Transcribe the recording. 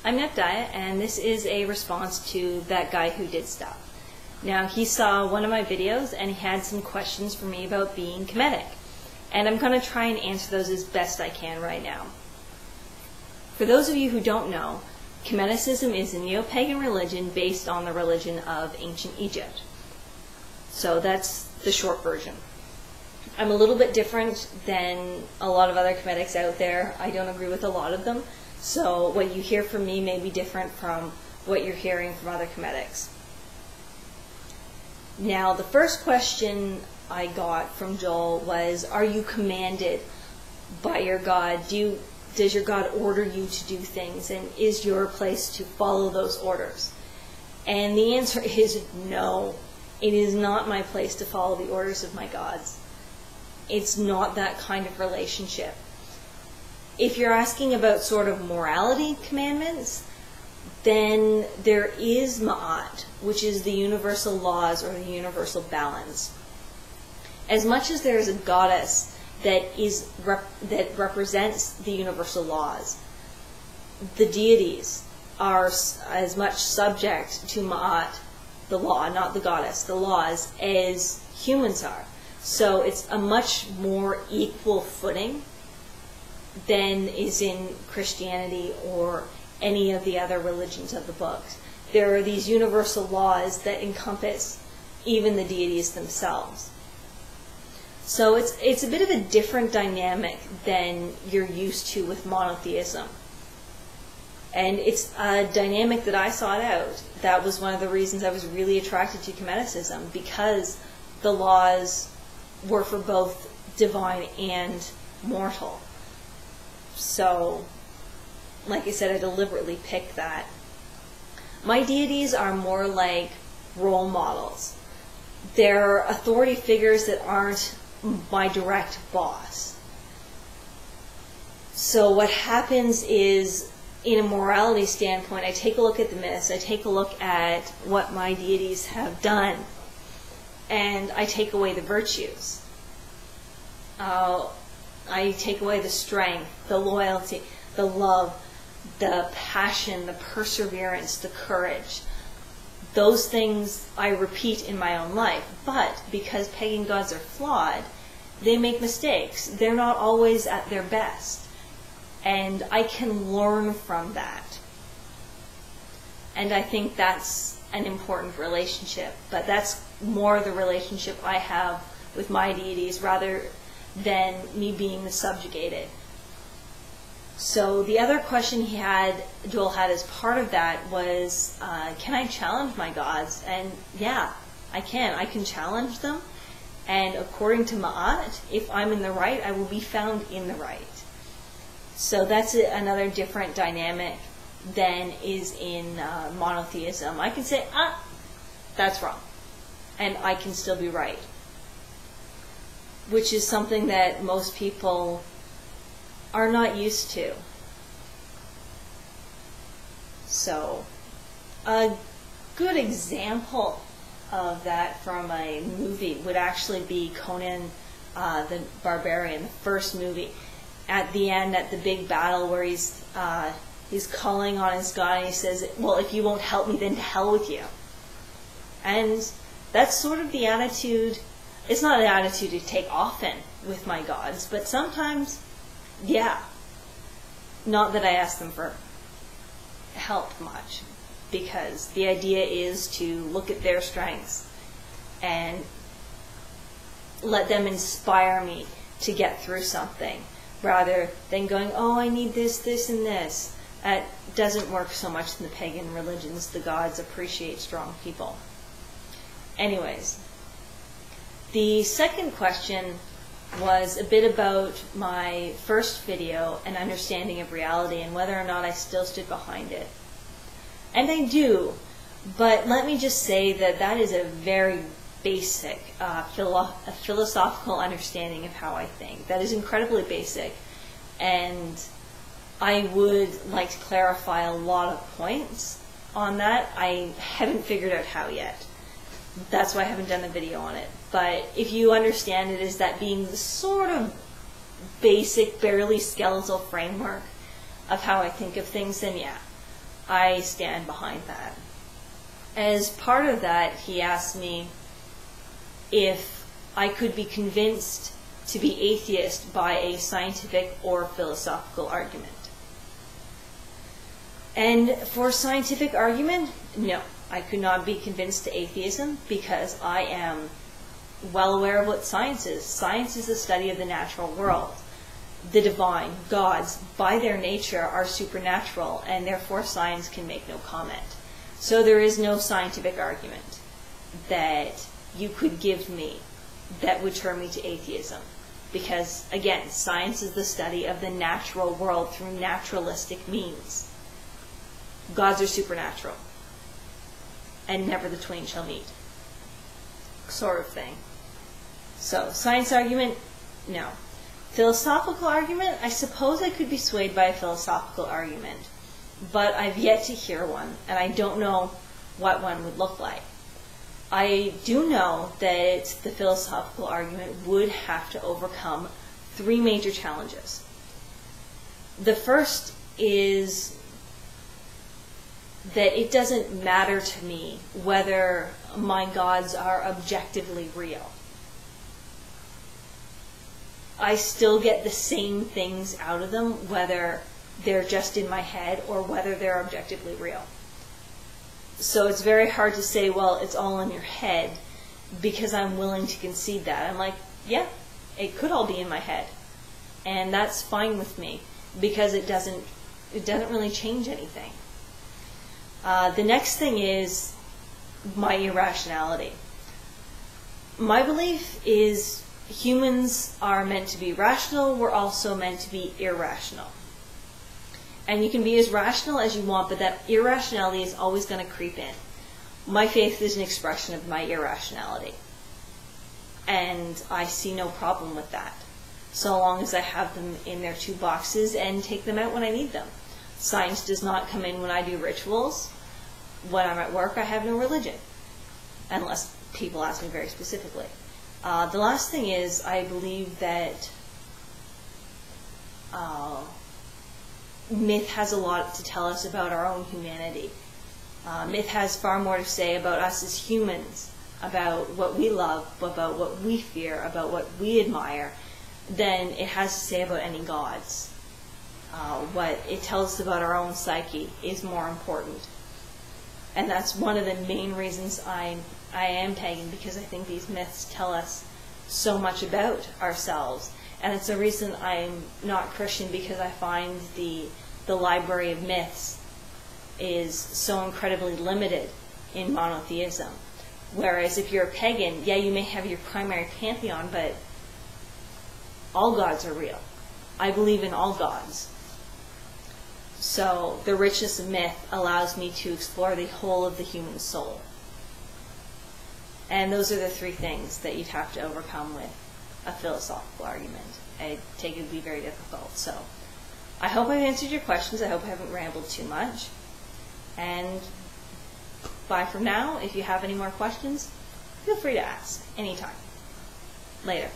I'm Nepdiah, and this is a response to that guy who did stuff. Now, he saw one of my videos and he had some questions for me about being Kemetic, and I'm going to try and answer those as best I can right now. For those of you who don't know, Kemeticism is a neo-pagan religion based on the religion of ancient Egypt. So that's the short version. I'm a little bit different than a lot of other Kemetics out there. I don't agree with a lot of them. So what you hear from me may be different from what you're hearing from other Kemetics. Now, the first question I got from Joel was, are you commanded by your God? Does your God order you to do things? And is your place to follow those orders? And the answer is no. It is not my place to follow the orders of my gods. It's not that kind of relationship. If you're asking about sort of morality commandments, then there is Ma'at, which is the universal laws or the universal balance. As much as there is a goddess that represents the universal laws, the deities are as much subject to Ma'at, the law, not the goddess, the laws, as humans are. So it's a much more equal footing than is in Christianity or any of the other religions of the books. There are these universal laws that encompass even the deities themselves. So it's a bit of a different dynamic than you're used to with monotheism. And it's a dynamic that I sought out. That was one of the reasons I was really attracted to Kemeticism, because the laws were for both divine and mortal. So, like I said, I deliberately picked that. My deities are more like role models. They're authority figures that aren't my direct boss. So what happens is, in a morality standpoint, I take a look at the myths, I take a look at what my deities have done, and I take away the virtues. I take away the strength, the loyalty, the love, the passion, the perseverance, the courage. Those things I repeat in my own life. But because pagan gods are flawed, they make mistakes. They're not always at their best. And I can learn from that. And I think that's an important relationship. But that's more the relationship I have with my deities rather than me being the subjugated. So the other question Joel had as part of that was, can I challenge my gods? And yeah, I can. I can challenge them. And according to Ma'at, if I'm in the right, I will be found in the right. So that's another different dynamic than is in monotheism. I can say, that's wrong. And I can still be right. Which is something that most people are not used to. So, a good example of that from a movie would actually be Conan the Barbarian, the first movie. At the end, at the big battle where he's calling on his god and he says, well, if you won't help me, then to hell with you. And that's sort of the attitude. It's not an attitude to take often with my gods, but sometimes, yeah. Not that I ask them for help much, because the idea is to look at their strengths and let them inspire me to get through something, rather than going, oh, I need this, this, and this. That doesn't work so much in the pagan religions. The gods appreciate strong people. Anyways, the second question was a bit about my first video, an understanding of reality, and whether or not I still stood behind it. And I do, but let me just say that that is a very basic philosophical understanding of how I think. That is incredibly basic, and I would like to clarify a lot of points on that. I haven't figured out how yet. That's why I haven't done a video on it. But if you understand it as that being the sort of basic, barely skeletal framework of how I think of things, then yeah, I stand behind that. As part of that, he asked me if I could be convinced to be atheist by a scientific or philosophical argument. And for scientific argument, no, I could not be convinced to atheism because I am well aware of what science is. Science is the study of the natural world. The divine, gods, by their nature are supernatural, and therefore science can make no comment. So there is no scientific argument that you could give me that would turn me to atheism. Because, again, science is the study of the natural world through naturalistic means. Gods are supernatural, and never the twain shall meet, sort of thing. So, science argument, no. Philosophical argument, I suppose I could be swayed by a philosophical argument, but I've yet to hear one, and I don't know what one would look like. I do know that the philosophical argument would have to overcome 3 major challenges. The first is that it doesn't matter to me whether my gods are objectively real. I still get the same things out of them, whether they're just in my head or whether they're objectively real. So it's very hard to say, well, it's all in your head, because I'm willing to concede that. I'm like, yeah, it could all be in my head. And that's fine with me, because it doesn't really change anything. The next thing is my irrationality. My belief is humans are meant to be rational, we're also meant to be irrational. And you can be as rational as you want, but that irrationality is always going to creep in. My faith is an expression of my irrationality. And I see no problem with that, so long as I have them in their 2 boxes and take them out when I need them. Science does not come in when I do rituals. When I'm at work, I have no religion, unless people ask me very specifically. The last thing is, I believe that myth has a lot to tell us about our own humanity. Myth has far more to say about us as humans, about what we love, about what we fear, about what we admire, than it has to say about any gods. What it tells us about our own psyche is more important. And that's one of the main reasons I am pagan, because I think these myths tell us so much about ourselves. And it's a reason I'm not Christian, because I find the library of myths is so incredibly limited in monotheism. Whereas if you're a pagan, yeah, you may have your primary pantheon, but all gods are real. I believe in all gods. So the richness of myth allows me to explore the whole of the human soul. And those are the 3 things that you'd have to overcome with a philosophical argument. I take it would be very difficult. So I hope I've answered your questions. I hope I haven't rambled too much. And bye for now. If you have any more questions, feel free to ask anytime. Later.